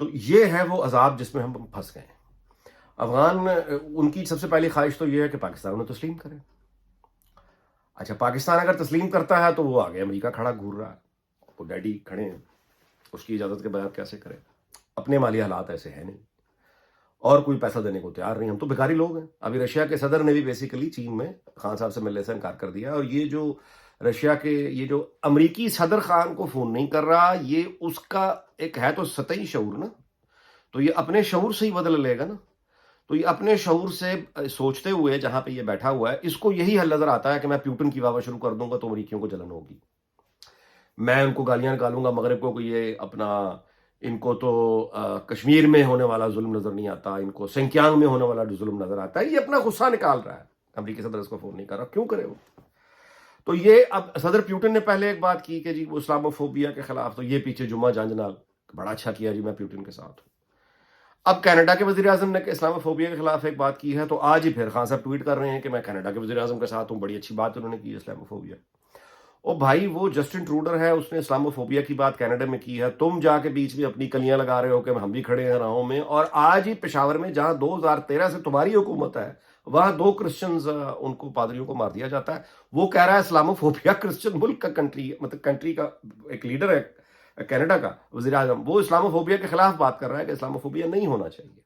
تو یہ ہے وہ عذاب جس میں ہم پھنس گئے ہیں. افغان ان کی سب سے پہلی خواہش تو یہ ہے کہ پاکستان انہیں تسلیم کرے. اچھا پاکستان اگر تسلیم کرتا ہے تو وہ آگے امریکہ کھڑا گھور رہا ہے, وہ ڈیڈی کھڑے ہیں, اس کی اجازت کے بغیر کیسے کرے؟ اپنے مالی حالات ایسے ہیں نہیں, اور کوئی پیسہ دینے کو تیار نہیں, ہم تو بھکاری لوگ ہیں. ابھی رشیا کے صدر نے بھی بیسیکلی چین میں خان صاحب سے ملنے سے انکار کر دیا, اور یہ جو رشیا کے یہ جو امریکی صدر خان کو فون نہیں کر رہا, یہ اس کا ایک ہے تو سطحی شعور نا, تو یہ اپنے شعور سے ہی بدل لے گا نا. تو یہ اپنے شعور سے سوچتے ہوئے جہاں پہ یہ بیٹھا ہوا ہے, اس کو یہی حل نظر آتا ہے کہ میں پیوٹن کی واہ شروع کر دوں گا تو امریکیوں کو جلن ہوگی, میں ان کو گالیاں نکالوں گا مغرب کو کہ یہ اپنا ان کو تو کشمیر میں ہونے والا ظلم نظر نہیں آتا, ان کو سنکیانگ میں ہونے والا ظلم نظر آتا ہے, یہ اپنا غصہ نکال رہا ہے. امریکی صدر اس کو فون نہیں کر رہا, کیوں کرے وہ؟ تو یہ اب صدر پیوٹن نے پہلے ایک بات کی کہ جی وہ اسلاموفوبیا کے خلاف, تو یہ پیچھے جمعہ جانجنال بڑا اچھا کیا جی میں پیوٹن کے ساتھ ہوں. اب کینیڈا کے وزیر اعظم نے اسلاموفوبیا کے خلاف ایک بات کی ہے, تو آج ہی پھر خان صاحب ٹویٹ کر رہے ہیں کہ میں کینیڈا کے وزیر اعظم کے ساتھ ہوں, بڑی اچھی بات انہوں نے کی اسلاموفوبیا. او بھائی وہ جسٹن ٹروڈر ہے, اس نے اسلاموفوبیا کی بات کینیڈا میں کی ہے, تم جا کے بیچ میں اپنی کلیاں لگا رہے ہو کہ ہم بھی کھڑے ہیں راہوں میں. اور آج ہی پشاور میں جہاں 2013 سے تمہاری حکومت ہے, وہاں 2 کرسچنز ان کو پادریوں کو مار دیا جاتا ہے. وہ کہہ رہا ہے اسلاموفوبیا کرسچن ملک کا کنٹری, مطلب کنٹری کا ایک لیڈر ہے کینیڈا کا وزیر اعظم, وہ اسلاموفوبیا کے خلاف بات کر رہا ہے کہ اسلاموفوبیا نہیں ہونا چاہیے.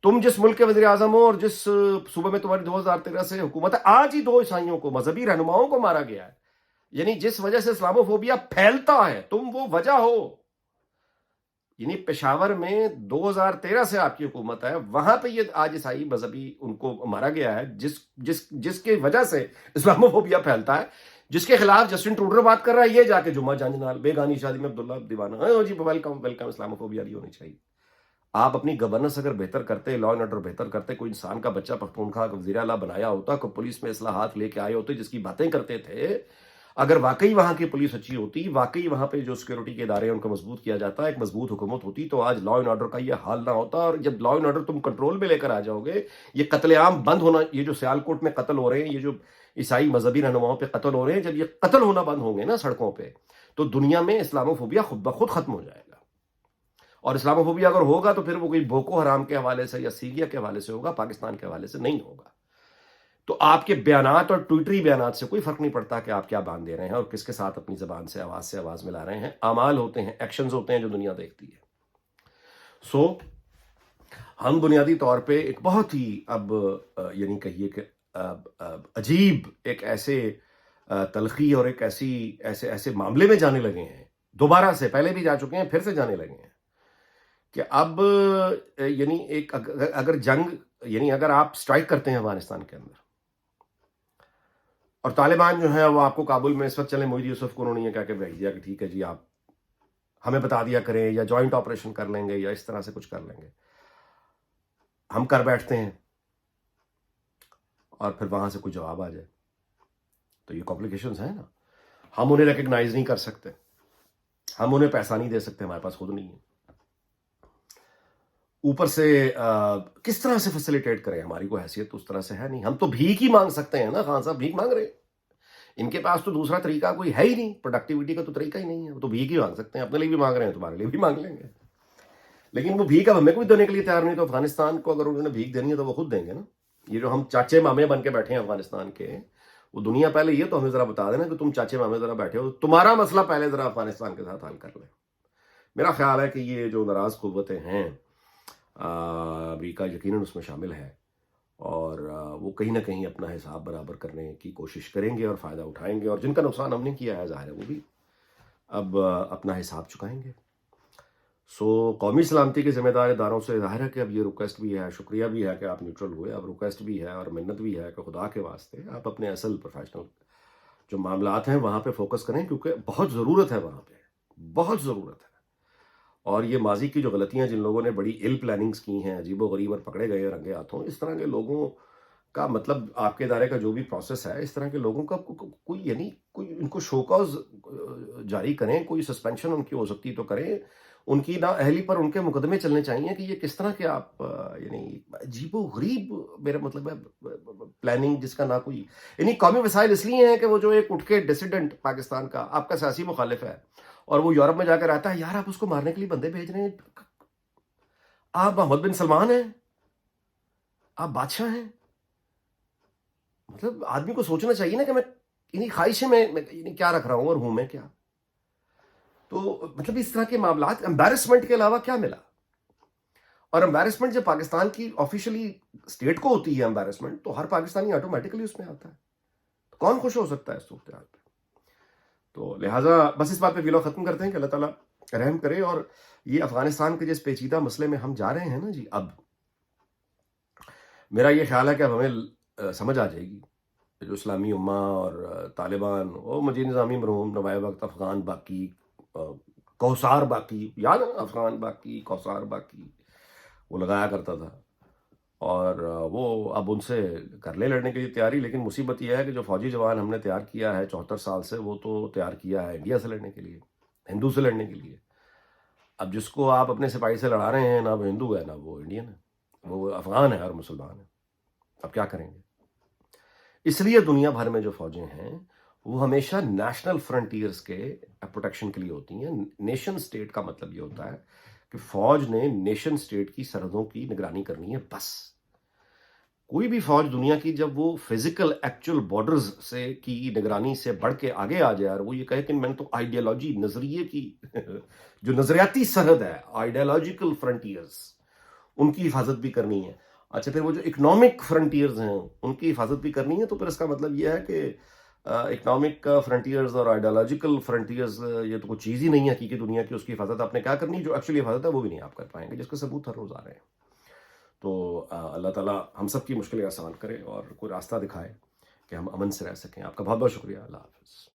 تم جس ملک کے وزیر اعظم ہو اور جس صوبے میں تمہاری 2013 سے حکومت ہے, آج ہی 2 عیسائیوں کو, مذہبی رہنماؤں کو مارا گیا ہے. یعنی جس وجہ سے اسلاموفوبیا پھیلتا ہے تم وہ وجہ ہو. یعنی پشاور میں 2013 سے آپ کی حکومت ہے, وہاں پہ یہ آج عیسائی مذہبی ان کو مارا گیا ہے, جس کی وجہ سے اسلاموفوبیا پھیلتا ہے, جس کے خلاف جسٹن ٹروڈر بات کر رہا ہے. یہ جا کے جمعہ جانجنال بیگانی شادی میں عبداللہ دیوانہ, جی ویلکم ویلکم, اسلاموفوبیا نہیں ہونی چاہیے. آپ اپنی گورننس اگر بہتر کرتے, لا اینڈ آرڈر بہتر کرتے, کوئی انسان کا بچہ پختونخوا کا وزیر اعلیٰ بنایا ہوتا, کوئی پولیس میں اصلاحات لے کے آئے ہوتے جس کی باتیں کرتے تھے, اگر واقعی وہاں کی پولیس اچھی ہوتی, واقعی وہاں پہ جو سیکورٹی کے ادارے ہیں ان کو مضبوط کیا جاتا, ایک مضبوط حکومت ہوتی, تو آج لا اینڈ آرڈر کا یہ حال نہ ہوتا. اور جب لا اینڈ آرڈر تم کنٹرول میں لے کر آ جاؤ گے, یہ قتل عام بند ہونا, یہ جو سیالکوٹ میں قتل ہو رہے ہیں, یہ جو عیسائی مذہبی رہنماؤں پہ قتل ہو رہے ہیں, جب یہ قتل ہونا بند ہوں گے نا سڑکوں پہ, تو دنیا میں اسلاموفوبیا خود بخود ختم ہو جائے گا. اور اسلاموفوبیا اگر ہوگا تو پھر وہ کوئی بوکو حرام کے حوالے سے یا سیریا کے حوالے سے ہوگا, پاکستان کے حوالے سے نہیں ہوگا. تو آپ کے بیانات اور ٹویٹری بیانات سے کوئی فرق نہیں پڑتا کہ آپ کیا باندھ دے رہے ہیں اور کس کے ساتھ اپنی زبان سے آواز ملا رہے ہیں. اعمال ہوتے ہیں, ایکشنز ہوتے ہیں جو دنیا دیکھتی ہے. سو ہم بنیادی طور پہ ایک بہت ہی اب یعنی کہیے کہ عجیب ایک ایسے تلخی اور ایک ایسے معاملے میں جانے لگے ہیں دوبارہ سے, پہلے بھی جا چکے ہیں, پھر سے جانے لگے ہیں کہ اب یعنی ایک اگر جنگ, یعنی اگر آپ سٹرائک کرتے ہیں افغانستان کے اندر, اور طالبان جو ہے وہ آپ کو کابل میں اس وقت چلیں, محی یوسف کو انہوں نے یہ کہہ کے بھیج دیا کہ ٹھیک ہے جی آپ ہمیں بتا دیا کریں, یا جوائنٹ آپریشن کر لیں گے, یا اس طرح سے کچھ کر لیں گے. ہم کر بیٹھتے ہیں اور پھر وہاں سے کوئی جواب آ جائے, تو یہ کمپلیکیشنز ہیں نا. ہم انہیں ریکگنائز نہیں کر سکتے, ہم انہیں پیسہ نہیں دے سکتے, ہمارے پاس خود نہیں ہے. اوپر سے کس طرح سے فیسیلیٹیٹ کریں, ہماری کوئی حیثیت اس طرح سے ہے نہیں. ہم تو بھیک ہی مانگ سکتے ہیں نا, خان صاحب بھیک مانگ رہے ہیں, ان کے پاس تو دوسرا طریقہ کوئی ہے ہی نہیں, پروڈکٹیوٹی کا تو طریقہ ہی نہیں ہے, وہ تو بھیک ہی مانگ سکتے ہیں. اپنے لیے بھی مانگ رہے ہیں, تمہارے لیے بھی مانگ لیں گے, لیکن وہ بھیک اب ہمیں کوئی دینے کے لیے تیار نہیں. تو افغانستان کو اگر انہوں نے بھیک دینی ہے تو وہ خود دیں گے نا. یہ جو ہم چاچے مامے بن کے بیٹھے ہیں افغانستان کے, وہ دنیا پہلے یہ تو ہمیں ذرا بتا دینا کہ تم چاچے مامے ذرا بیٹھے ہو, تمہارا مسئلہ پہلے ذرا افغانستان کے ساتھ حل کر لیں. میرا خیال ہے کہ یہ جو ناراض قوتیں ہیں, امریکہ یقیناً اس میں شامل ہے, اور وہ کہیں نہ کہیں اپنا حساب برابر کرنے کی کوشش کریں گے اور فائدہ اٹھائیں گے, اور جن کا نقصان ہم نے کیا ہے ظاہر ہے وہ بھی اب اپنا حساب چکائیں گے. سو قومی سلامتی کے ذمہ دار اداروں سے ظاہر ہے کہ اب یہ ریکویسٹ بھی ہے, شکریہ بھی ہے کہ آپ نیوٹرل ہوئے, اب ریکویسٹ بھی ہے اور منت بھی ہے کہ خدا کے واسطے آپ اپنے اصل پروفیشنل جو معاملات ہیں وہاں پہ فوکس کریں, کیونکہ بہت ضرورت ہے وہاں پہ, بہت ضرورت ہے. اور یہ ماضی کی جو غلطیاں جن لوگوں نے بڑی ایل پلاننگز کی ہیں, عجیب و غریب اور پکڑے گئے رنگے ہاتھوں, اس طرح کے لوگوں کا مطلب آپ کے ادارے کا جو بھی پروسیس ہے, اس طرح کے لوگوں کا کوئی یعنی کوئی ان کو شو کاز جاری کریں, کوئی سسپینشن ان کی ہو سکتی تو کریں, ان کی نااہلی پر ان کے مقدمے چلنے چاہیے کہ یہ کس طرح کے آپ یعنی عجیب و غریب, میرا مطلب ہے پلاننگ جس کا نہ کوئی, یعنی قومی وسائل اس لیے ہیں کہ وہ جو ایک اٹھ کے ڈیسیڈنٹ پاکستان کا آپ کا سیاسی مخالف ہے اور وہ یورپ میں جا کر رہتا ہے, یار آپ اس کو مارنے کے لیے بندے بھیج رہے ہیں, آپ محمد بن سلمان ہیں، آپ بادشاہ ہیں. مطلب آدمی کو سوچنا چاہیے نا کہ میں انہیں خواہشیں میں انہیں کیا رکھ رہا ہوں اور ہوں میں کیا. تو مطلب اس طرح کے معاملات امبیرسمنٹ کے علاوہ کیا ملا؟ اور امبیرسمنٹ جب پاکستان کی آفیشلی اسٹیٹ کو ہوتی ہے امبیرسمنٹ، تو ہر پاکستانی آٹومیٹکلی اس میں آتا ہے. کون خوش ہو سکتا ہے اس صورتحال پہ؟ تو لہٰذا بس اس بات پہ ویلو ختم کرتے ہیں کہ اللہ تعالیٰ رحم کرے. اور یہ افغانستان کے جس پیچیدہ مسئلے میں ہم جا رہے ہیں نا جی، اب میرا یہ خیال ہے کہ اب ہمیں سمجھ آ جائے گی جو اسلامی امہ اور طالبان اور مجید نظامی مرحوم نوائے وقت افغان باقی، کوثار باقی، یاد ہے نا افغان باقی کوثار باقی وہ لگایا کرتا تھا. اور وہ اب ان سے کر لے لڑنے کے لیے تیاری. لیکن مصیبت یہ ہے کہ جو فوجی جوان ہم نے تیار کیا ہے 74 سال سے، وہ تو تیار کیا ہے انڈیا سے لڑنے کے لیے، ہندو سے لڑنے کے لیے. اب جس کو آپ اپنے سپاہی سے لڑا رہے ہیں، نہ وہ ہندو ہے نہ وہ انڈین ہے، وہ افغان ہے اور مسلمان ہے. اب کیا کریں گے؟ اس لیے دنیا بھر میں جو فوجیں ہیں وہ ہمیشہ نیشنل فرنٹیئرز کے پروٹیکشن کے لیے ہوتی ہیں. نیشن سٹیٹ کا مطلب یہ ہوتا ہے کہ فوج نے نیشن سٹیٹ کی سرحدوں کی نگرانی کرنی ہے بس. کوئی بھی فوج دنیا کی جب وہ فزیکل ایکچوئل بارڈرز سے کی نگرانی سے بڑھ کے آگے آ جائے اور وہ یہ کہے کہ میں نے تو آئیڈیالوجی نظریے کی جو نظریاتی سرحد ہے، آئیڈیالوجیکل فرنٹیئرز، ان کی حفاظت بھی کرنی ہے. اچھا پھر وہ جو اکنامک فرنٹیئرز ہیں ان کی حفاظت بھی کرنی ہے، تو پھر اس کا مطلب یہ ہے کہ اکنامک فرنٹیئرز اور آئیڈیالوجیکل فرنٹیئرز یہ تو کوئی چیز ہی نہیں ہے حقیقی دنیا کی. اس کی حفاظت آپ نے کیا کرنی ہے؟ جو ایکچولی حفاظت ہے وہ بھی نہیں آپ کر پائیں گے، جس کے ثبوت ہر روز آ رہے ہیں. تو اللہ تعالیٰ ہم سب کی مشکلیں آسان کرے اور کوئی راستہ دکھائے کہ ہم امن سے رہ سکیں. آپ کا بہت بہت شکریہ. اللہ حافظ.